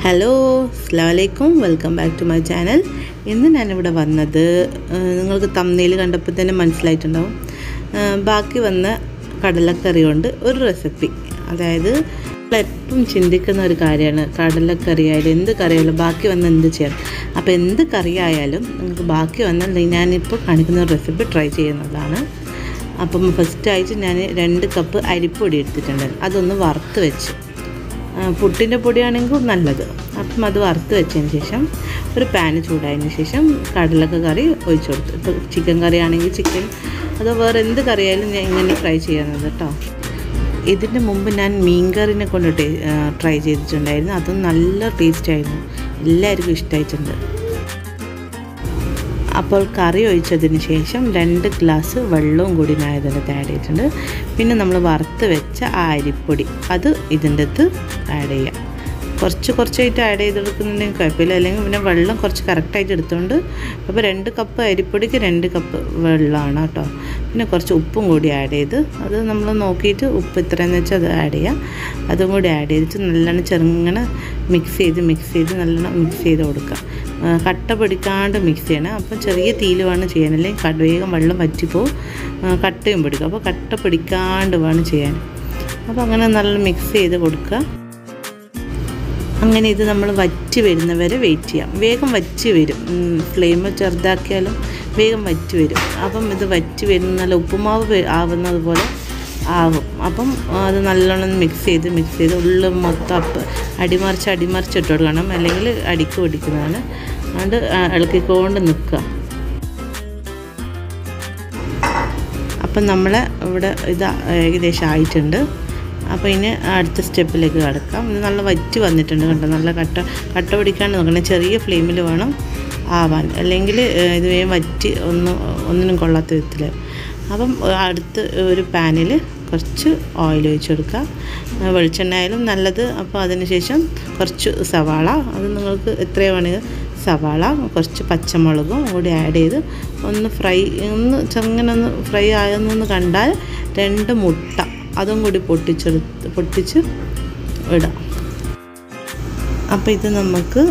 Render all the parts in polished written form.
Hello അസ്സലാമു അലൈക്കും welcome back to my channel. ഇന്ന് ഞാനിവിടെ വന്നത് നിങ്ങൾക്ക് തംബ്നെയിൽ കണ്ടപ്പോൾ തന്നെ മനസ്സിലായിട്ടുണ്ടാവും. ബാക്കി വന്ന കടലക്കറി കൊണ്ട് ഒരു റെസിപ്പി, അതായത് എപ്പോഴും ചിന്തിക്കുന്ന ഒരു കാര്യമാണ് കടലക്കറി ആയാലും എന്ത് കറിയായാലും ബാക്കി വന്ന് എന്ത് ചെയ്യണം. അപ്പോൾ എന്ത് കറി ആയാലും നിങ്ങൾക്ക് ബാക്കി വന്നാൽ ഞാനിപ്പോൾ കാണിക്കുന്ന ഒരു റെസിപ്പി ട്രൈ ചെയ്യുന്നതാണ്. അപ്പം ഫസ്റ്റായിട്ട് ഞാൻ 2 കപ്പ് അരിപ്പൊടി എടുത്തിട്ടുണ്ട്. അതൊന്ന് വറുത്ത് വെച്ച്, പുട്ടിൻ്റെ പൊടിയാണെങ്കിൽ നല്ലത്. അപ്പം അത് വറുത്ത് വെച്ചതിന് ശേഷം ഒരു പാന് ചൂടായതിന് ശേഷം കടലക്കറി ഒഴിച്ചു കൊടുത്തു. ഇപ്പോൾ ചിക്കൻ കറി ആണെങ്കിൽ ചിക്കൻ, അതോ വേറെ എന്ത് കറിയായാലും ഞാൻ ഇങ്ങനെ ഫ്രൈ ചെയ്യുന്നത് കേട്ടോ. ഇതിന് മുമ്പ് ഞാൻ മീൻകറിനെ കൊണ്ട് ട്രൈ ചെയ്തിട്ടുണ്ടായിരുന്നു. അതും നല്ല ടേസ്റ്റായിരുന്നു, എല്ലാവർക്കും ഇഷ്ടമായിട്ടുണ്ട്. അപ്പോൾ കറി ഒഴിച്ചതിന് ശേഷം 2 ഗ്ലാസ് വെള്ളവും കൂടി ഞാൻ ഇതിനകത്ത് ആഡ് ചെയ്തിട്ടുണ്ട്. പിന്നെ നമ്മൾ വറുത്ത് വെച്ച ആ അരിപ്പൊടി അത് ഇതിൻ്റെ അകത്ത് ആഡ് ചെയ്യാം. കുറച്ചായിട്ട് ആഡ് ചെയ്തെടുക്കുന്നുണ്ടെങ്കിൽ കുഴപ്പമില്ല, അല്ലെങ്കിൽ പിന്നെ വെള്ളം കുറച്ച് കറക്റ്റായിട്ട് എടുത്തുകൊണ്ട്. അപ്പോൾ 2 കപ്പ് അരിപ്പൊടിക്ക് 2 കപ്പ് വെള്ളമാണ് കേട്ടോ. പിന്നെ കുറച്ച് ഉപ്പും കൂടി ആഡ് ചെയ്ത്, അത് നമ്മൾ നോക്കിയിട്ട് ഉപ്പ് എത്രയെന്ന് വെച്ചാൽ അത് ആഡ് ചെയ്യാം. അതും കൂടി ആഡ് ചെയ്തിട്ട് നല്ലോണം ചെറുങ്ങനെ മിക്സ് ചെയ്ത് നല്ലോണം മിക്സ് ചെയ്ത് കൊടുക്കുക. കട്ട പിടിക്കാണ്ട് മിക്സ് ചെയ്യണം. അപ്പം ചെറിയ തീയിൽ വേണം ചെയ്യാൻ, അല്ലെങ്കിൽ വേഗം വെള്ളം വറ്റിപ്പോവും, കട്ടയും പിടിക്കും. അപ്പോൾ കട്ട പിടിക്കാണ്ട് വേണം ചെയ്യാൻ. അപ്പോൾ അങ്ങനെ നല്ല മിക്സ് ചെയ്ത് കൊടുക്കുക. അങ്ങനെ ഇത് നമ്മൾ വറ്റി വരുന്നവരെ വെയിറ്റ് ചെയ്യാം. വേഗം വറ്റി വരും, ഫ്ലെയിം ചെറുതാക്കിയാലും വേഗം വറ്റി വരും. അപ്പം ഇത് വറ്റി വരുന്ന നല്ല ഉപ്പുമാവ് ആവുന്നത് പോലെ ആവും. അപ്പം അത് നല്ലോണം മിക്സ് ചെയ്ത് ഉള്ളിൽ മൊത്തം അടിമറിച്ച് ഇട്ട് കൊടുക്കണം, അല്ലെങ്കിൽ അടിക്ക് പിടിക്കുന്നതാണ്. അതുകൊണ്ട് ഇളക്കിക്കൊണ്ട് നിൽക്കുക. അപ്പം നമ്മളെ ഇവിടെ ഇത് ഏകദേശം ആയിട്ടുണ്ട്. അപ്പോൾ ഇനി അടുത്ത സ്റ്റെപ്പിലേക്ക് കടക്കാം. ഇത് നല്ല വറ്റി വന്നിട്ടുണ്ട് കണ്ടോ, നല്ല കട്ട പിടിക്കാണ്ട് നോക്കണം. ചെറിയ ഫ്ലെയിമിൽ വേണം ആവാൻ, അല്ലെങ്കിൽ ഇത് വേഗം വറ്റി ഒന്നിനും കൊള്ളാത്ത വിധത്തിൽ. അപ്പം അടുത്ത് ഒരു പാനിൽ കുറച്ച് ഓയിൽ ഒഴിച്ച് കൊടുക്കുക, വെളിച്ചെണ്ണ ആയാലും നല്ലത്. അപ്പോൾ അതിന് ശേഷം കുറച്ച് സവാള, അത് നിങ്ങൾക്ക് എത്രയാണ് വേണമെങ്കിൽ സവാള, കുറച്ച് പച്ചമുളകും കൂടി ആഡ് ചെയ്ത് ഒന്ന് ചെറുങ്ങനെ ഫ്രൈ ആയെന്നൊന്ന് കണ്ടാൽ 2 മുട്ട അതും കൂടി പൊട്ടിച്ച് ഇടാം. അപ്പോൾ ഇത് നമുക്ക്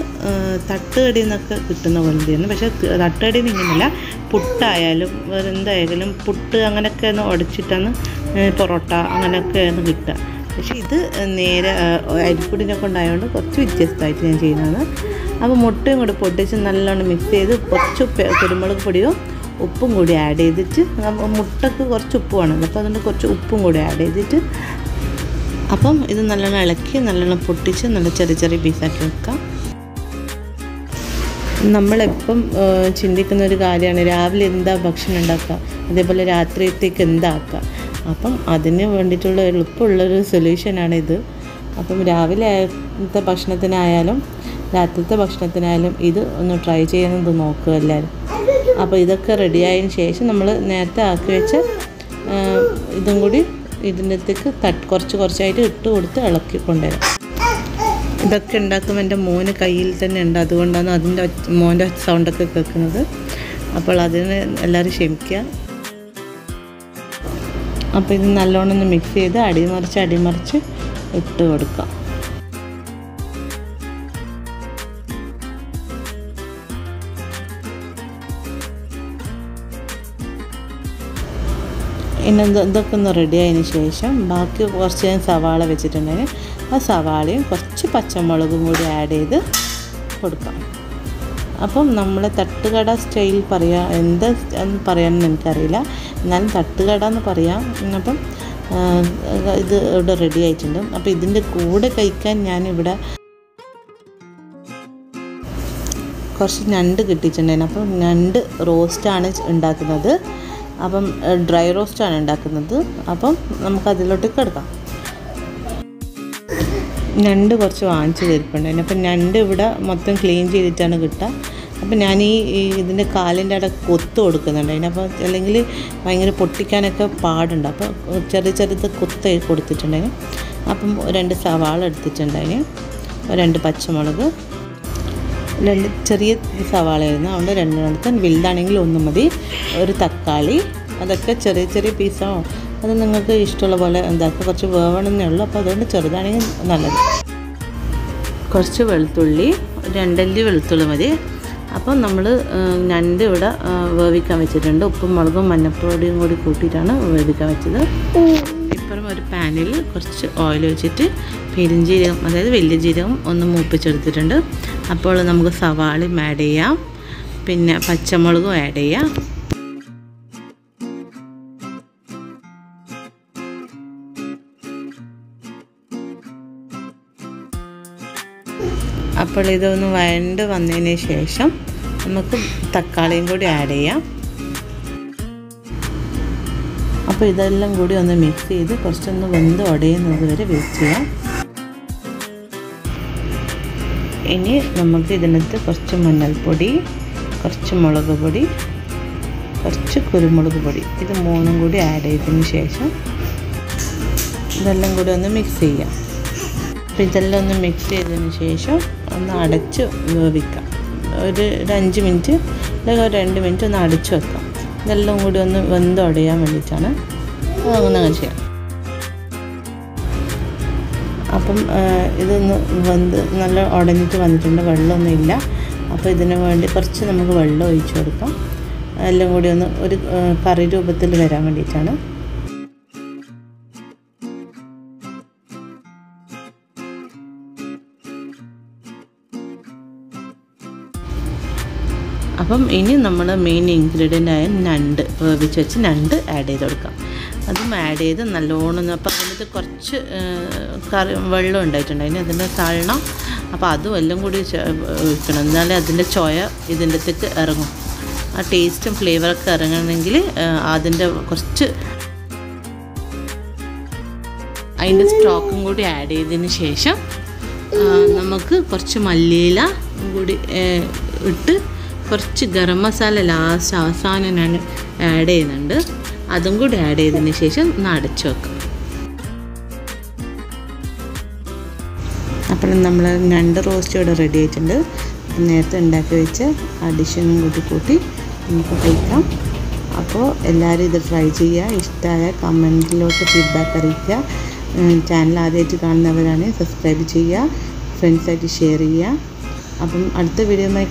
തട്ടുകടിയിൽ നിന്നൊക്കെ കിട്ടുന്ന പോലെയാണ്. പക്ഷേ തട്ടുകടിയിൽ നിന്ന് ഇങ്ങനെയല്ല, പുട്ടായാലും വേറെ എന്തായാലും പുട്ട് അങ്ങനെയൊക്കെ ഒന്ന് ഉടച്ചിട്ടാണ് പൊറോട്ട അങ്ങനെയൊക്കെയാണ് കിട്ടുക. പക്ഷേ ഇത് നേരെ അരിപ്പൊടിനെ കൊണ്ടായതുകൊണ്ട് കുറച്ച് വ്യത്യസ്തമായിട്ട് ഞാൻ ചെയ്യുന്നതാണ്. അപ്പോൾ മുട്ടയും കൂടി പൊട്ടിച്ച് നല്ലോണം മിക്സ് ചെയ്ത് കുറച്ച് കുരുമുളക് പൊടിയോ ഉപ്പും കൂടി ആഡ് ചെയ്തിട്ട്, മുട്ടക്ക് കുറച്ച് ഉപ്പ് വേണം, അപ്പോൾ അതുകൊണ്ട് കുറച്ച് ഉപ്പും കൂടി ആഡ് ചെയ്തിട്ട്, അപ്പം ഇത് നല്ലോണം ഇളക്കി നല്ലോണം പൊട്ടിച്ച് നല്ല ചെറിയ പീസാക്കി വെക്കാം. നമ്മളെപ്പം ചിന്തിക്കുന്ന ഒരു കാര്യമാണ് രാവിലെ എന്താ ഭക്ഷണം ഉണ്ടാക്കുക, അതേപോലെ രാത്രിയത്തേക്ക് എന്താക്കുക. അപ്പം അതിന് വേണ്ടിയിട്ടുള്ള എളുപ്പമുള്ളൊരു സൊല്യൂഷനാണിത്. അപ്പം രാവിലത്തെ ഭക്ഷണത്തിനായാലും രാത്രിത്തെ ഭക്ഷണത്തിനായാലും ഇത് ഒന്ന് ട്രൈ ചെയ്യുന്നത് നോക്കുക എല്ലാവരും. അപ്പോൾ ഇതൊക്കെ റെഡിയായതിന് ശേഷം നമ്മൾ നേരത്തെ ആക്കി വെച്ച ഇതും കൂടി ഇതിൻ്റെ അകത്തേക്ക് കുറച്ചായിട്ട് ഇട്ട് കൊടുത്ത് ഇളക്കി കൊണ്ടുവരാം. ഇതൊക്കെ ഉണ്ടാക്കുമ്പോൾ എൻ്റെ മോന് കയ്യിൽ തന്നെ ഉണ്ട്, അതുകൊണ്ടാണ് അതിൻ്റെ മോൻ്റെ സൗണ്ടൊക്കെ കേൾക്കുന്നത്. അപ്പോൾ അതിന് എല്ലാവരും ക്ഷമിക്കുക. അപ്പോൾ ഇത് നല്ലോണം ഒന്ന് മിക്സ് ചെയ്ത് അടിമറിച്ച് ഇട്ട് കൊടുക്കാം. ഇനി ഇതൊക്കെ ഒന്ന് റെഡി ആയതിന് ശേഷം ബാക്കി കുറച്ച് ഞാൻ സവാള വെച്ചിട്ടുണ്ടെങ്കിൽ ആ സവാളയും കുറച്ച് പച്ചമുളകും കൂടി ആഡ് ചെയ്ത് കൊടുക്കാം. അപ്പം നമ്മളെ തട്ടുകട സ്റ്റൈൽ എന്താ എന്ന് പറയാനൊന്നും എനിക്കറിയില്ല, എന്നാലും തട്ടുകട എന്ന് പറയാം. അപ്പം ഇത് ഇവിടെ റെഡി ആയിട്ടുണ്ട്. അപ്പോൾ ഇതിൻ്റെ കൂടെ കഴിക്കാൻ ഞാനിവിടെ കുറച്ച് ഞണ്ട് കിട്ടിയിട്ടുണ്ടായിരുന്നു. അപ്പം ഞണ്ട് റോസ്റ്റാണ് ഉണ്ടാക്കുന്നത്. അപ്പം ഡ്രൈ റോസ്റ്റാണ് ഉണ്ടാക്കുന്നത്. അപ്പം നമുക്കതിലോട്ട് കിടക്കാം. ഞണ്ട് കുറച്ച് വാങ്ങിച്ച് തരിപ്പുണ്ടായിരുന്നു. അപ്പം ഞണ്ട് ഇവിടെ മൊത്തം ക്ലീൻ ചെയ്തിട്ടാണ് കിട്ടുക. അപ്പം ഞാൻ ഇതിൻ്റെ കാലിൻ്റെ അവിടെ കൊത്ത് കൊടുക്കുന്നുണ്ടായിരുന്നു. അപ്പോൾ അല്ലെങ്കിൽ ഭയങ്കര പൊട്ടിക്കാനൊക്കെ പാടുണ്ട്. അപ്പോൾ ചെറുത് കൊത്ത് കൊടുത്തിട്ടുണ്ടായിരുന്നു. അപ്പം 2 സവാള എടുത്തിട്ടുണ്ടായിരുന്നു, 2 പച്ചമുളക്, 2 ചെറിയ സവാളയായിരുന്നു, അതുകൊണ്ട് 2 എടുത്ത്, വലുതാണെങ്കിൽ 1 മതി. ഒരു തക്കാളി, അതൊക്കെ ചെറിയ പീസാണോ, അത് നിങ്ങൾക്ക് ഇഷ്ടമുള്ള പോലെ എന്താക്കുക. കുറച്ച് വേവണമെന്നേ ഉള്ളൂ, അപ്പോൾ അതുകൊണ്ട് ചെറുതാണെങ്കിൽ നല്ലത്. കുറച്ച് വെളുത്തുള്ളി, 2 അല്ലി വെളുത്തുള്ളി മതി. അപ്പോൾ നമ്മൾ ഞണ്ട് ഇവിടെ വേവിക്കാൻ വെച്ചിട്ടുണ്ട്. ഉപ്പും മുളകും മഞ്ഞൾപ്പൊടിയും കൂടി കൂട്ടിയിട്ടാണ് വേവിക്കാൻ വെച്ചത്. ഇപ്പുറം ഒരു പാനിൽ കുറച്ച് ഓയിൽ വെച്ചിട്ട് പെരുംജീരകം, അതായത് വലിയ ജീരകം ഒന്ന് മൂപ്പിച്ചെടുത്തിട്ടുണ്ട്. അപ്പോൾ നമുക്ക് സവാളയും ആഡ് ചെയ്യാം, പിന്നെ പച്ചമുളകും ആഡ് ചെയ്യാം. അപ്പോൾ ഇതൊന്ന് വഴണ്ട് വന്നതിന് ശേഷം നമുക്ക് തക്കാളിയും കൂടി ആഡ് ചെയ്യാം. അപ്പോൾ ഇതെല്ലാം കൂടി ഒന്ന് മിക്സ് ചെയ്ത് കുറച്ചൊന്ന് വെന്ത് ഉടയുന്നത് വരെ വെയിറ്റ് ചെയ്യാം. ഇനി നമുക്ക് ഇതിനകത്ത് കുറച്ച് മഞ്ഞൾപ്പൊടി, കുറച്ച് മുളക് പൊടി, കുറച്ച് കുരുമുളക് പൊടി, ഇത് 3 കൂടി ആഡ് ചെയ്തതിന് ശേഷം ഇതെല്ലാം കൂടി ഒന്ന് മിക്സ് ചെയ്യാം. അപ്പോൾ ഇതെല്ലാം ഒന്ന് മിക്സ് ചെയ്തതിന് ശേഷം ഒന്ന് അടച്ച് വേവിക്കാം. ഒരു 5 മിനിറ്റ് അല്ലെങ്കിൽ ഒരു 2 മിനിറ്റ് ഒന്ന് അടച്ച് വെക്കാം. ഇതെല്ലാം കൂടി ഒന്ന് വെന്ത് ഉടയാൻ വേണ്ടിയിട്ടാണ് അങ്ങനെ ചെയ്യാം. അപ്പം ഇതൊന്ന് വെന്ത് നല്ല ഉടഞ്ഞിട്ട് വന്നിട്ടുണ്ട്, വെള്ളമൊന്നും ഇല്ല. അപ്പോൾ ഇതിന് വേണ്ടി കുറച്ച് നമുക്ക് വെള്ളം ഒഴിച്ച് കൊടുക്കാം. എല്ലാം കൂടി ഒന്ന് ഒരു കറി രൂപത്തിൽ വരാൻ വേണ്ടിയിട്ടാണ്. അപ്പം ഇനി നമ്മൾ മെയിൻ ഇൻഗ്രീഡിയൻ്റായ ഞണ്ട് വേവിച്ച് വെച്ച് ഞണ്ട് ആഡ് ചെയ്ത് കൊടുക്കാം. അതും ആഡ് ചെയ്ത് നല്ലോണം, അപ്പം അതിനകത്ത് കുറച്ച് വെള്ളം ഉണ്ടായിട്ടുണ്ടായിരുന്നു, അതിൻ്റെ തഴണം. അപ്പോൾ അതും എല്ലാം കൂടി ഒഴിക്കണം, എന്നാലേ അതിൻ്റെ ചൊയ ഇതിൻ്റെ അകത്തേക്ക് ഇറങ്ങും. ആ ടേസ്റ്റും ഫ്ലേവറൊക്കെ ഇറങ്ങണമെങ്കിൽ അതിൻ്റെ കുറച്ച് അതിൻ്റെ സ്റ്റോക്കും കൂടി ആഡ് ചെയ്തതിന് ശേഷം നമുക്ക് കുറച്ച് മല്ലിയില കൂടി ഇട്ട് കുറച്ച് ഗരം മസാല ലാസ്റ്റ് അവസാനം ഞാൻ ആഡ് ചെയ്യുന്നുണ്ട്. അതും കൂടി ആഡ് ചെയ്തതിന് ശേഷം ഒന്ന് അടച്ചു വെക്കാം. അപ്പോൾ നമ്മൾ ഞണ്ട് റോസ്റ്റ് ഇവിടെ റെഡി ആയിട്ടുണ്ട്. നേരത്തെ ഉണ്ടാക്കി വെച്ച് അഡിഷനും കൂട്ടി നമുക്ക് കഴിക്കാം. അപ്പോൾ എല്ലാവരും ഇത് ട്രൈ ചെയ്യുക. ഇഷ്ടമായ കമൻറ്റിലോട്ട് ഫീഡ്ബാക്ക് അറിയിക്കുക. ചാനൽ ആദ്യമായിട്ട് കാണുന്നവരാണെങ്കിൽ സബ്സ്ക്രൈബ് ചെയ്യുക, ഫ്രണ്ട്സായിട്ട് ഷെയർ ചെയ്യുക. അപ്പം അടുത്ത വീഡിയോയുമായി